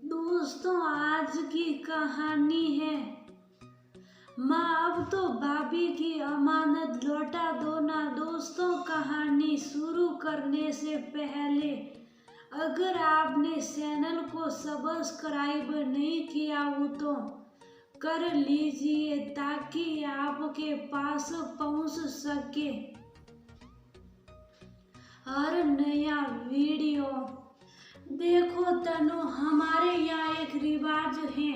दोस्तों, आज की कहानी है माँ अब तो भाभी की अमानत लौटा दो ना। दोस्तों, कहानी शुरू करने से पहले अगर आपने चैनल को सब्सक्राइब नहीं किया हो तो कर लीजिए ताकि आपके पास पहुंच सके हर नया वीडियो। देखो तनु, हमारे यहाँ एक रिवाज है,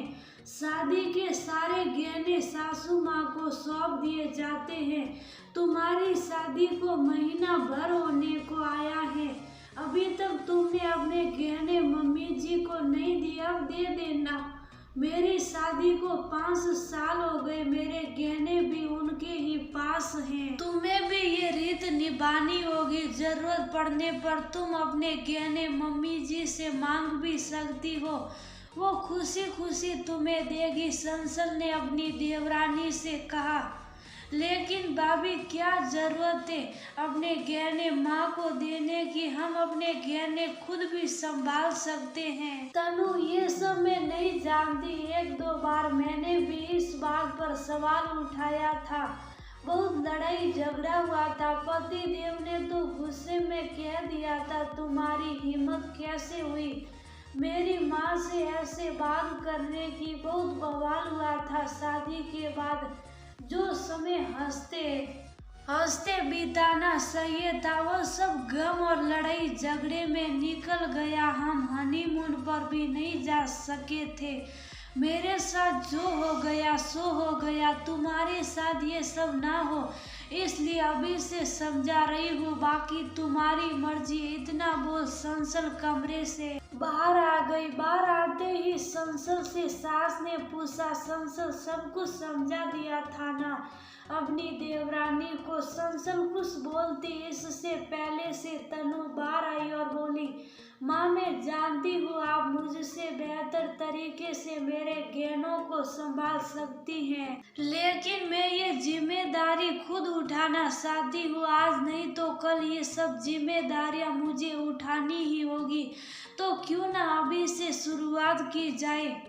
शादी के सारे गहने सासू माँ को सौंप दिए जाते हैं। तुम्हारी शादी को महीना भर होने को आया है, अभी तक तुमने अपने गहने मम्मी जी को नहीं दिए, अब दे देना। मेरी शादी को 5 साल हो गए, मेरे गहने भी उनके ही पास हैं। तुम्हें भी ये रीत निभानी होगी, जरूरत पड़ने पर तुम अपने गहने मम्मी जी से मांग भी सकती हो, वो खुशी खुशी तुम्हें देगी। संसल ने अपनी देवरानी से कहा। लेकिन भाभी, क्या जरूरत है अपने गहने माँ को देने की, हम अपने गहने खुद भी संभाल सकते हैं। तनु, ये सब मैं नहीं जानती, 1-2 बार मैंने भी इस बात पर सवाल उठाया था, बहुत लड़ाई झगड़ा हुआ था। पति देव ने तो गुस्से में कह दिया था, तुम्हारी हिम्मत कैसे हुई मेरी माँ से ऐसे बात करने की। बहुत बवाल हुआ था। शादी के बाद जो समय हंसते हंसते बिताना चाहिए था, वो सब गम और लड़ाई झगड़े में निकल गया। हम हनीमून पर भी नहीं जा सके थे। मेरे साथ जो हो गया सो हो गया, तुम्हारे साथ ये सब ना हो, इसलिए अभी से समझा रही हूँ, बाकी तुम्हारी मर्जी। इतना बोल संसल कमरे से बाहर आ गई। बाहर आते ही संसल से सास ने पूछा, संसल सब कुछ समझा दिया था ना अपनी देवरानी को? संसल कुछ बोलती इससे पहले से तनु बाहर आई और बोली, माँ मैं जानती हूँ आप मुझसे बेहतर तरीके से मेरे गहनों को संभाल सकती हैं, लेकिन मैं ये जिम्मेदारी खुद उठाना चाहती हूँ। आज नहीं तो कल ये सब जिम्मेदारियाँ मुझे उठानी ही होगी, तो क्यों ना अभी से शुरुआत की जाए।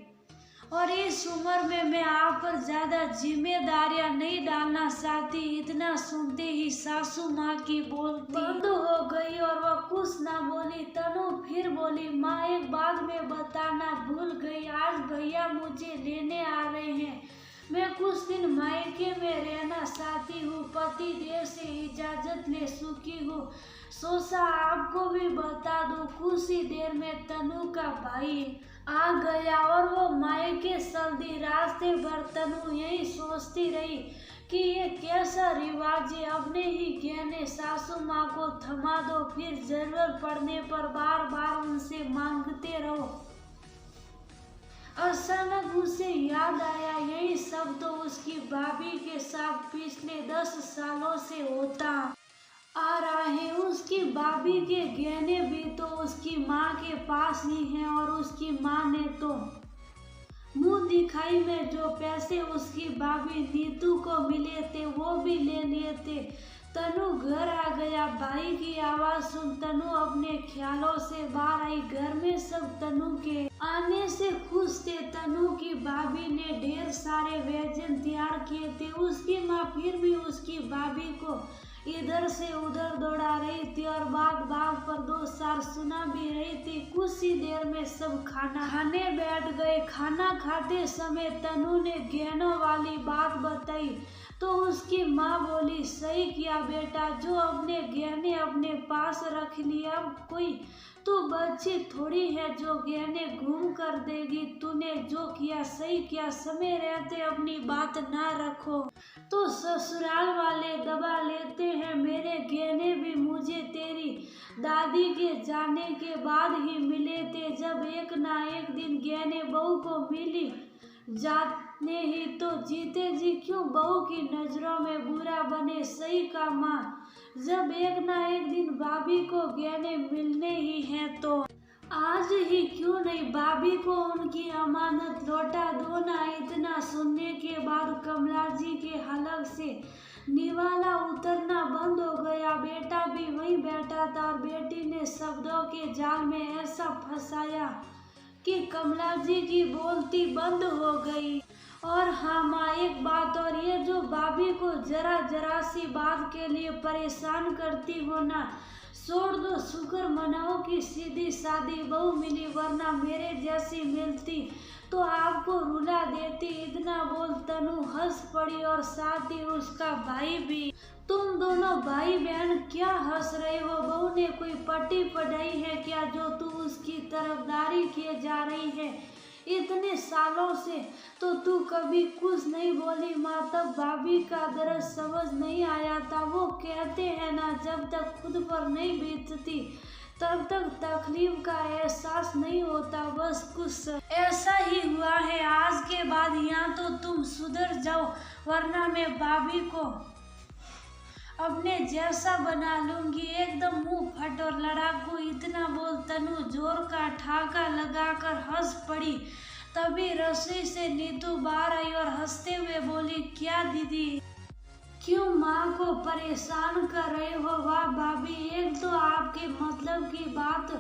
और इस उम्र में मैं आप पर ज्यादा जिम्मेदारियां नहीं डालना चाहती। इतना सुनते ही सासू माँ की बोलती बंद हो गई और वह कुछ ना बोली। तनु फिर बोली, माँ एक बात मैं बताना भूल गई, आज भैया मुझे लेने आ रहे हैं, मैं कुछ दिन मायके में रहना चाहती हूँ, पति देव से इजाजत ले चुकी हूँ, सोचा आपको भी बता दूं। कुछ ही देर में तनु का भाई आ गया और वो मायके चल दी। रास्ते भर तनु यही सोचती रही कि ये कैसा रिवाज है, अपने ही गहने सासू माँ को थमा दो, फिर जरूरत पड़ने पर बार बार उनसे मांगते रहो। अचानक उसे याद आया, यही सब तो उसकी भाभी के साथ पिछले 10 सालों से होता आ रहा है। उसकी भाभी के गहने भी तो उसकी माँ के पास ही हैं और उसकी माँ ने तो मुंह दिखाई में जो पैसे उसकी भाभी नीतू को मिले थे वो भी ले लिए थे। तनु घर आ गया। भाई की आवाज सुन तनु अपने ख्यालों से बाहर आई। घर में सब तनु के आने से खुश थे। तनु की भाभी ने ढेर सारे व्यंजन तैयार किए थे। उसकी माँ फिर भी उसकी भाभी को इधर से उधर दौड़ा रही थी और बात बात पर 2 चार सुना भी रही थी। कुछ ही देर में सब खाना खाने बैठ गए। खाना खाते समय तनु ने गहनों वाली बात बताई तो उसकी माँ बोली, सही किया बेटा, जो अपने गहने अपने पास रख लिए, अब कोई तू बच्ची थोड़ी है जो गहने घूम कर देगी। तूने जो किया सही किया, समय रहते अपनी बात ना रखो तो ससुराल वाले दबा लेते हैं। मेरे गहने भी मुझे तेरी दादी के जाने के बाद ही मिले थे। जब एक ना एक दिन गहने बहू को मिली जाने ही तो जीते जी क्यों बहू की नजरों में बुरा बने। सही का माँ, जब एक ना एक दिन भाभी को गहने मिलने ही हैं तो आज ही क्यों नहीं भाभी को उनकी अमानत लौटा दो ना। इतना सुनने के बाद कमला जी के हलक से निवाला उतरना बंद हो गया। बेटा भी वहीं बैठा था और बेटी ने शब्दों के जाल में ऐसा फंसाया कि कमला जी की बोलती बंद हो गई। और हाँ माँ, एक बात और, ये जो भाभी को जरा जरा सी बात के लिए परेशान करती हो ना, छोड़ दो। शुक्र मनाओ कि सीधी सादी बहू मिली, वरना मेरे जैसी मिलती तो आपको रुला देती। इतना बोल तनु हंस पड़ी और साथ ही उसका भाई भी। तुम दोनों भाई बहन क्या हंस रहे हो? बहू ने कोई पट्टी पढ़ाई है क्या जो तू उसकी तरफदारी किए जा रही है? इतने सालों से तो तू कभी कुछ नहीं बोली माँ, तब भाभी का दर्द समझ नहीं आया था। वो कहते हैं ना, जब तक खुद पर नहीं बीतती तब तक तकलीफ का एहसास नहीं होता। बस कुछ ऐसा ही हुआ है। आज के बाद यहाँ तो तुम सुधर जाओ, वरना मैं भाभी को अपने जैसा बना लूंगी। एकदम मुंह फट और लड़ाकू। इतना बोल तनु जोर का ठाका लगाकर हंस पड़ी। तभी रसोई से नीतू बाहर आई और हंसते हुए बोली, क्या दीदी, क्यों माँ को परेशान कर रहे हो? वाह भाभी, एक तो आपके मतलब की बात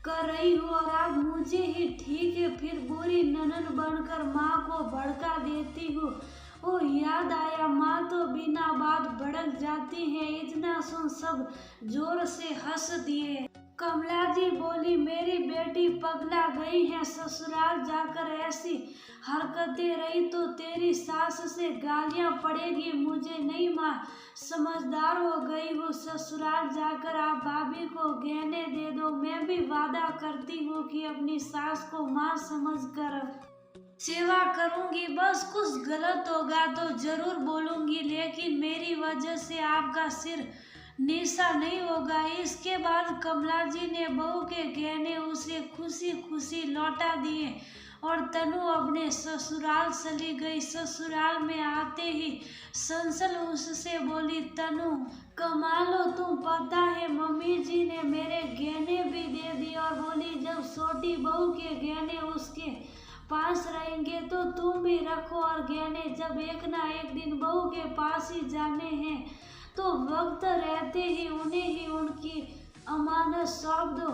कर रही हो और आप मुझे ही ठीक है, फिर बुरी ननद बनकर माँ को भड़का देती हो। ओ याद आया, माँ तो बिना बात भड़क जाती है। इतना सुन सब जोर से हंस दिए। कमला जी बोली, मेरी बेटी पगला गई है। ससुराल जाकर ऐसी हरकतें रही तो तेरी सास से गालियां पड़ेगी। मुझे नहीं माँ, समझदार हो गई हूँ। ससुराल जाकर आप भाभी को गहने दे दो। मैं भी वादा करती हूँ कि अपनी सास को माँ समझकर सेवा करूंगी। बस कुछ गलत होगा तो जरूर बोलूंगी, लेकिन मेरी वजह से आपका सिर नीचा नहीं होगा। इसके बाद कमला जी ने बहू के गहने उसे खुशी खुशी लौटा दिए और तनु अपने ससुराल चली गई। ससुराल में आते ही संसल उससे बोली, तनु कमाल हो तुम, पता है मम्मी जी ने मेरे गहने भी दे दिए। और बोली, जब छोटी बहू के गहने उसके पास रहेंगे तो तुम भी रखो और गहने। जब एक ना एक दिन बहू के पास ही जाने हैं तो वक्त रहते ही उन्हें ही उनकी अमानत सौंप दो।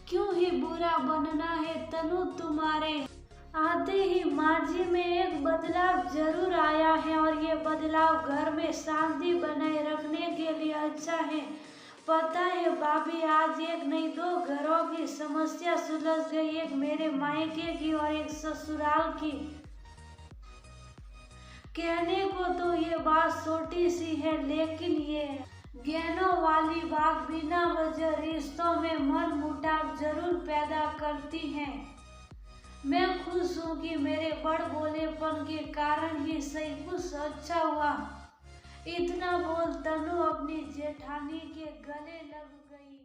क्यों ही बुरा बनना है? तनु तुम्हारे आते ही माजी में एक बदलाव जरूर आया है और ये बदलाव घर में शांति बनाए रखने के लिए अच्छा है। पता है भाभी, आज एक नहीं दो घरों की समस्या सुलझ गई, एक मेरे मायके की और एक ससुराल की। कहने को तो ये बात छोटी सी है, लेकिन ये गहनों वाली बात बिना वजह रिश्तों में मन मुटाव जरूर पैदा करती है। मैं खुश हूँ कि मेरे बड़ भोलेपन के कारण ही सही कुछ अच्छा हुआ। इतना बोल तनु अपनी जेठानी के गले लग गई।